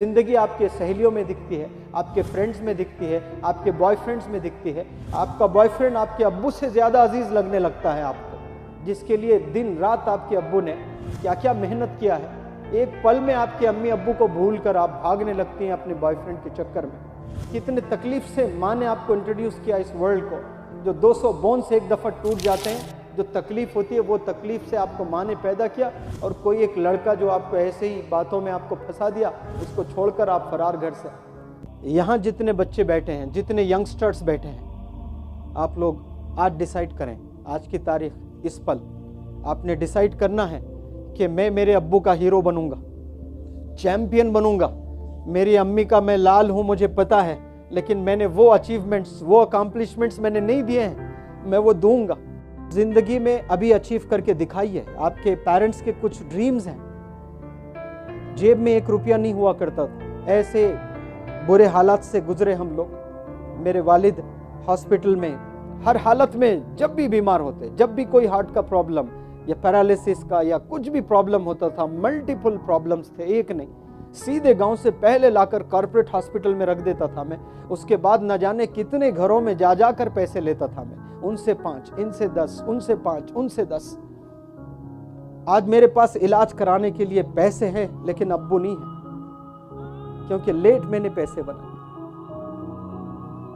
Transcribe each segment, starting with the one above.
जिंदगी आपके सहेलियों में दिखती है, आपके फ्रेंड्स में दिखती है, आपके बॉयफ्रेंड्स में दिखती है। आपका बॉयफ्रेंड आपके अब्बू से ज़्यादा अजीज लगने लगता है आपको, जिसके लिए दिन रात आपके अब्बू ने क्या क्या मेहनत किया है। एक पल में आपके अम्मी अब्बू को भूल कर आप भागने लगती हैं अपने बॉयफ्रेंड के चक्कर में। कितने तकलीफ से माँ ने आपको इंट्रोड्यूस किया इस वर्ल्ड को, जो 200 बोन्स एक दफ़ा टूट जाते हैं। जो तकलीफ होती है वो तकलीफ से आपको माँ ने पैदा किया, और कोई एक लड़का जो आपको ऐसे ही बातों में आपको फंसा दिया, उसको छोड़कर आप फरार घर से। यहाँ जितने बच्चे बैठे हैं, जितने यंगस्टर्स बैठे हैं, आप लोग आज डिसाइड करें, आज की तारीख, इस पल आपने डिसाइड करना है कि मैं मेरे अब्बू का हीरो बनूंगा, चैम्पियन बनूंगा। मेरी अम्मी का मैं लाल हूँ मुझे पता है, लेकिन मैंने वो अचीवमेंट्स, वो अकम्पलिशमेंट्स मैंने नहीं दिए हैं, मैं वो दूंगा। जिंदगी में अभी अचीव करके दिखाइए। आपके पेरेंट्स के कुछ ड्रीम्स हैं। जेब में 1 रुपया नहीं हुआ करता था, ऐसे बुरे हालात से गुजरे हम लोग। मेरे वालिद हॉस्पिटल में हर हालत में, जब भी बीमार होते, जब भी कोई हार्ट का प्रॉब्लम या पैरालिसिस का या कुछ भी प्रॉब्लम होता था, मल्टीपल प्रॉब्लम्स थे, एक नहीं, सीधे गांव से पहले लाकर कॉर्पोरेट हॉस्पिटल में रख देता था मैं। उसके बाद न जाने कितने घरों में जा जाकर पैसे लेता था मैं, उनसे 5, इनसे 10, उनसे 5, उनसे 10। आज मेरे पास इलाज कराने के लिए पैसे हैं, लेकिन अब्बू नहीं है, क्योंकि लेट मैंने पैसे बनाए।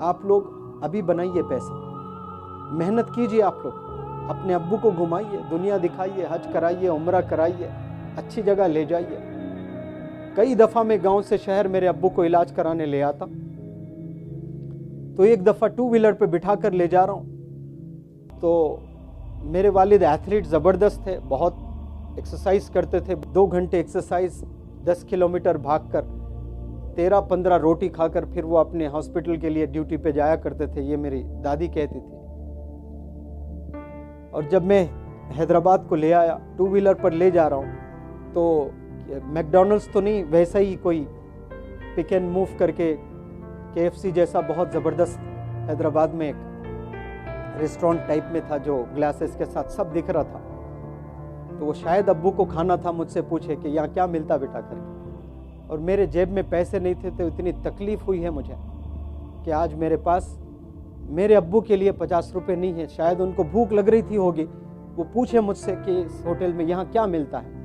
आप लोग अभी बनाइए पैसे, मेहनत कीजिए। आप लोग अपने अब्बू को घुमाइए, दुनिया दिखाइए, हज कराइए, उम्रा कराइए, अच्छी जगह ले जाइए। कई दफ़ा मैं गांव से शहर मेरे अब्बू को इलाज कराने ले आता, तो एक दफ़ा 2 व्हीलर पे बिठा कर ले जा रहा हूँ, तो मेरे वालिद एथलीट ज़बरदस्त थे, बहुत एक्सरसाइज करते थे। 2 घंटे एक्सरसाइज, 10 किलोमीटर भागकर, 13-15 रोटी खाकर फिर वो अपने हॉस्पिटल के लिए ड्यूटी पे जाया करते थे, ये मेरी दादी कहती थी। और जब मैं हैदराबाद को ले आया, 2 व्हीलर पर ले जा रहा हूँ, तो मैकडॉनल्ड्स तो नहीं, वैसा ही कोई पिक एंड मूव करके KFC जैसा बहुत ज़बरदस्त हैदराबाद में एक रेस्टोरेंट टाइप में था, जो ग्लासेस के साथ सब दिख रहा था। तो वो शायद अब्बू को खाना था, मुझसे पूछे कि यहाँ क्या मिलता बेटा करके। और मेरे जेब में पैसे नहीं थे, तो इतनी तकलीफ़ हुई है मुझे कि आज मेरे पास मेरे अब्बू के लिए 50 रुपये नहीं है। शायद उनको भूख लग रही थी होगी, वो पूछे मुझसे कि इस होटल में यहाँ क्या मिलता है।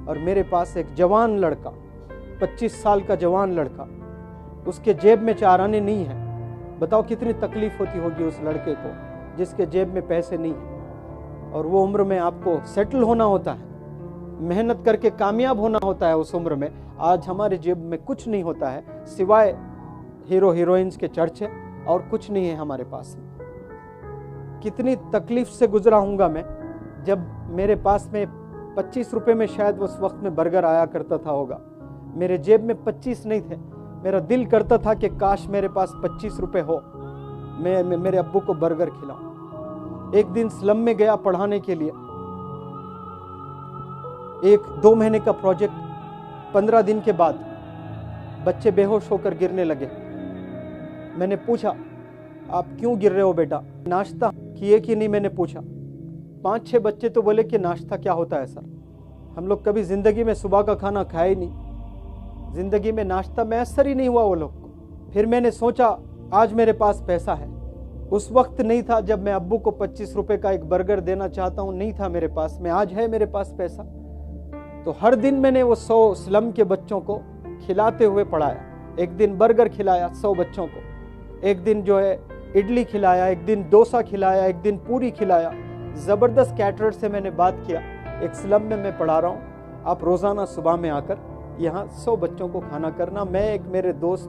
और मेरे पास एक जवान लड़का, 25 साल का जवान लड़का, उसके जेब में 4 आने नहीं है। बताओ कितनी तकलीफ होती होगी उस लड़के को, जिसके जेब में पैसे नहीं है। और वो उम्र में आपको सेटल होना होता है, मेहनत करके कामयाब होना होता है उस उम्र में। आज हमारे जेब में कुछ नहीं होता है, सिवाय हीरो हीरोइंस के चर्चे, और कुछ नहीं है हमारे पास में। कितनी तकलीफ से गुजरा हूँगा मैं, जब मेरे पास में 25 रुपये में शायद उस वक्त में बर्गर आया करता था होगा, मेरे जेब में 25 नहीं थे। मेरा दिल करता था कि काश मेरे पास 25 रुपये हो, मैं मेरे अब्बू को बर्गर खिलाऊं। एक दिन स्लम में गया पढ़ाने के लिए, 1-2 महीने का प्रोजेक्ट, 15 दिन के बाद बच्चे बेहोश होकर गिरने लगे। मैंने पूछा, आप क्यों गिर रहे हो बेटा, नाश्ता किए कि नहीं, मैंने पूछा। 5-6 बच्चे तो बोले कि नाश्ता क्या होता है सर, हम लोग कभी ज़िंदगी में सुबह का खाना खाया ही नहीं, ज़िंदगी में नाश्ता मैसर ही नहीं हुआ वो लोग को। फिर मैंने सोचा आज मेरे पास पैसा है, उस वक्त नहीं था जब मैं अब्बू को 25 रुपये का एक बर्गर देना चाहता हूँ, नहीं था मेरे पास में, आज है मेरे पास पैसा। तो हर दिन मैंने वो 100 स्लम के बच्चों को खिलाते हुए पढ़ाया। एक दिन बर्गर खिलाया 100 बच्चों को, एक दिन जो है इडली खिलाया, एक दिन डोसा खिलाया, एक दिन पूरी खिलाया। ज़बरदस्त कैटरर से मैंने बात किया, एक स्लम में मैं पढ़ा रहा हूँ, आप रोज़ाना सुबह में आकर यहाँ 100 बच्चों को खाना करना। मैं एक मेरे दोस्त,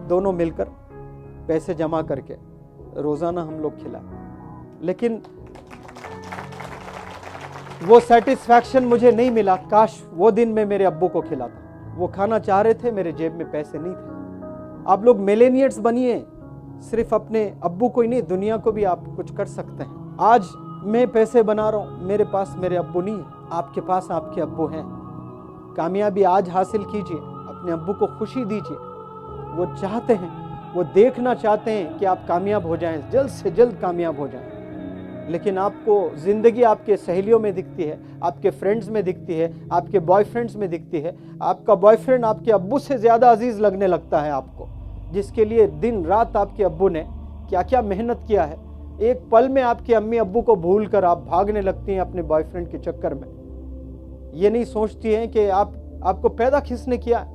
दोनों मिलकर पैसे जमा करके रोज़ाना हम लोग खिलाए। लेकिन वो सेटिस्फैक्शन मुझे नहीं मिला। काश वो दिन मैं मेरे अब्बू को खिलाता। वो खाना चाह रहे थे, मेरे जेब में पैसे नहीं थे। आप लोग मिलेनियर्स बनिए, सिर्फ अपने अब्बू को ही नहीं, दुनिया को भी आप कुछ कर सकते हैं। आज मैं पैसे बना रहा हूँ, मेरे पास मेरे अब्बू नहीं है, आपके पास आपके अब्बू हैं। कामयाबी आज हासिल कीजिए, अपने अब्बू को खुशी दीजिए। वो चाहते हैं, वो देखना चाहते हैं कि आप कामयाब हो जाएं, जल्द से जल्द कामयाब हो जाएं। लेकिन आपको जिंदगी आपके सहेलियों में दिखती है, आपके फ्रेंड्स में दिखती है, आपके बॉयफ्रेंड्स में दिखती है। आपका बॉयफ्रेंड आपके अब्बू से ज़्यादा अजीज लगने लगता है आपको, जिसके लिए दिन रात आपके अब्बू ने क्या क्या मेहनत किया है। एक पल में आपके अम्मी अब्बू को भूल कर आप भागने लगती हैं अपने बॉयफ्रेंड के चक्कर में। ये नहीं सोचती हैं कि आपको पैदा किसने किया,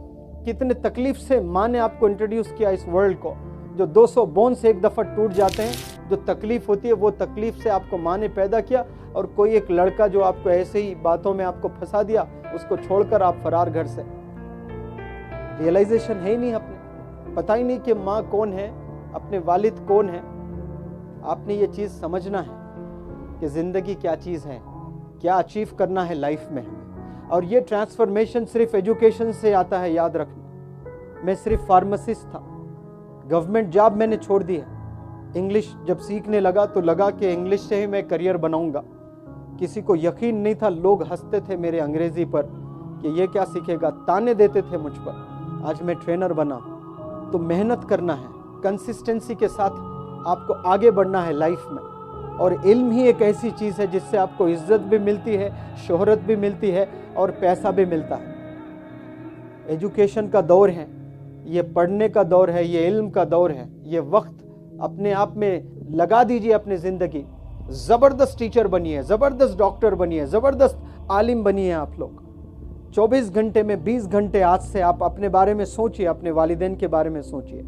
कितने तकलीफ से माँ ने आपको इंट्रोड्यूस किया इस वर्ल्ड को। जो 200 बोन्स एक दफ़ा टूट जाते हैं, जो तकलीफ होती है वो तकलीफ से आपको माँ ने पैदा किया, और कोई एक लड़का जो आपको ऐसे ही बातों में आपको फंसा दिया, उसको छोड़कर आप फरार घर से। रियलाइजेशन है ही नहीं, अपने पता ही नहीं कि माँ कौन है, अपने वालिद कौन है। आपने ये चीज़ समझना है कि ज़िंदगी क्या चीज़ है, क्या अचीव करना है लाइफ में हमें। और ये ट्रांसफॉर्मेशन सिर्फ एजुकेशन से आता है, याद रखना। मैं सिर्फ फार्मासिस्ट था, गवर्नमेंट जॉब मैंने छोड़ दी है। इंग्लिश जब सीखने लगा तो लगा कि इंग्लिश से ही मैं करियर बनाऊंगा। किसी को यकीन नहीं था, लोग हंसते थे मेरे अंग्रेजी पर कि ये क्या सीखेगा, ताने देते थे मुझ पर। आज मैं ट्रेनर बना। तो मेहनत करना है, कंसिस्टेंसी के साथ आपको आगे बढ़ना है लाइफ में। और इल्म ही एक ऐसी चीज़ है जिससे आपको इज्जत भी मिलती है, शोहरत भी मिलती है और पैसा भी मिलता है। एजुकेशन का दौर है, ये पढ़ने का दौर है, ये इल्म का दौर है। ये वक्त अपने आप में लगा दीजिए अपनी ज़िंदगी। ज़बरदस्त टीचर बनिए, ज़बरदस्त डॉक्टर बनिए, ज़बरदस्त आलिम बनिए आप लोग। 24 घंटे में 20 घंटे आज से आप अपने बारे में सोचिए, अपने वालिदैन के बारे में सोचिए,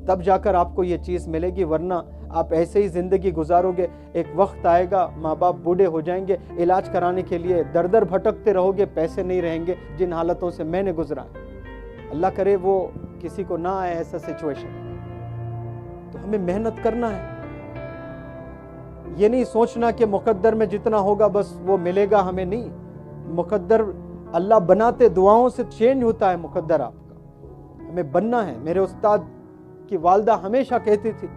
तब जाकर आपको ये चीज़ मिलेगी। वरना आप ऐसे ही ज़िंदगी गुजारोगे। एक वक्त आएगा, माँ बाप बूढ़े हो जाएंगे, इलाज कराने के लिए दर दर भटकते रहोगे, पैसे नहीं रहेंगे। जिन हालतों से मैंने गुजरा है, अल्लाह करे वो किसी को ना आए ऐसा सिचुएशन। तो हमें मेहनत करना है। ये नहीं सोचना कि मुकद्दर में जितना होगा बस वो मिलेगा हमें, नहीं। मुकद्दर अल्लाह बनाते दुआओं से चेंज होता है मुकद्दर आपका। हमें बनना है। मेरे उस्ताद की वालदा हमेशा कहती थी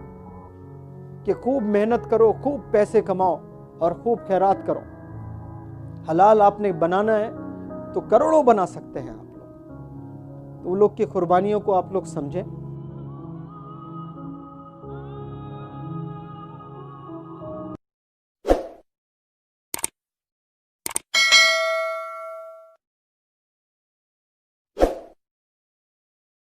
कि खूब मेहनत करो, खूब पैसे कमाओ और खूब खैरात करो। हलाल आपने बनाना है तो करोड़ों बना सकते हैं आप लोग। तो उन लोग की कुर्बानियों को आप लोग समझें।